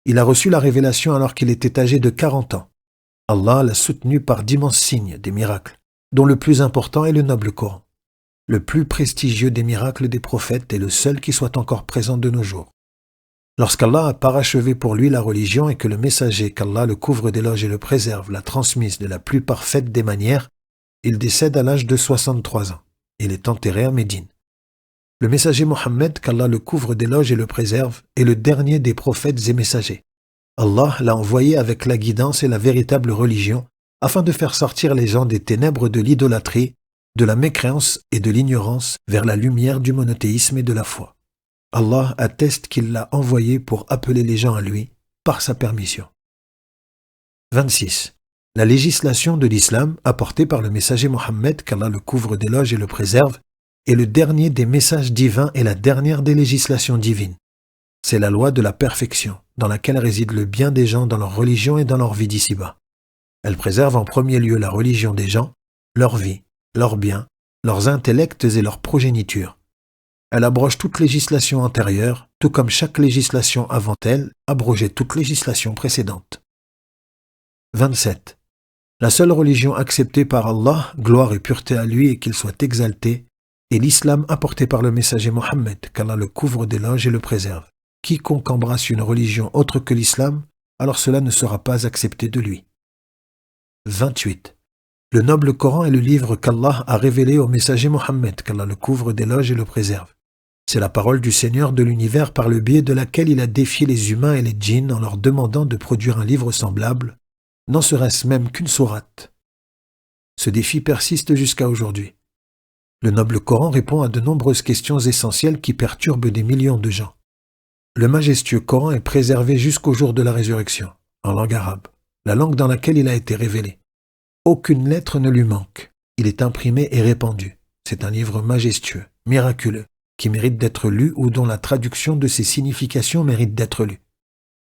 Il a reçu la révélation alors qu'il était âgé de 40 ans. Allah l'a soutenu par d'immenses signes, des miracles, dont le plus important est le noble Coran, le plus prestigieux des miracles des prophètes et le seul qui soit encore présent de nos jours. Lorsqu'Allah a parachevé pour lui la religion et que le messager, qu'Allah le couvre d'éloges et le préserve, l'a transmise de la plus parfaite des manières, il décède à l'âge de 63 ans. Il est enterré à Médine. Le messager Mohammed, qu'Allah le couvre d'éloges et le préserve, est le dernier des prophètes et messagers. Allah l'a envoyé avec la guidance et la véritable religion, afin de faire sortir les gens des ténèbres de l'idolâtrie, de la mécréance et de l'ignorance vers la lumière du monothéisme et de la foi. Allah atteste qu'il l'a envoyé pour appeler les gens à lui, par sa permission. 26. La législation de l'islam, apportée par le messager Mohammed, qu'Allah le couvre d'éloges et le préserve, est le dernier des messages divins et la dernière des législations divines. C'est la loi de la perfection, dans laquelle réside le bien des gens dans leur religion et dans leur vie d'ici-bas. Elle préserve en premier lieu la religion des gens, leur vie, leurs biens, leurs intellects et leur progéniture. Elle abroge toute législation antérieure, tout comme chaque législation avant elle abrogeait toute législation précédente. 27. La seule religion acceptée par Allah, gloire et pureté à lui et qu'il soit exalté, est l'islam apporté par le messager Mohammed, qu'Allah le couvre d'éloges et le préserve. Quiconque embrasse une religion autre que l'islam, alors cela ne sera pas accepté de lui. 28. Le noble Coran est le livre qu'Allah a révélé au messager Mohammed, qu'Allah le couvre d'éloges et le préserve. C'est la parole du Seigneur de l'univers par le biais de laquelle il a défié les humains et les djinns en leur demandant de produire un livre semblable, n'en serait-ce même qu'une sourate. Ce défi persiste jusqu'à aujourd'hui. Le noble Coran répond à de nombreuses questions essentielles qui perturbent des millions de gens. Le majestueux Coran est préservé jusqu'au jour de la résurrection, en langue arabe, la langue dans laquelle il a été révélé. Aucune lettre ne lui manque. Il est imprimé et répandu. C'est un livre majestueux, miraculeux, qui mérite d'être lu ou dont la traduction de ses significations mérite d'être lue.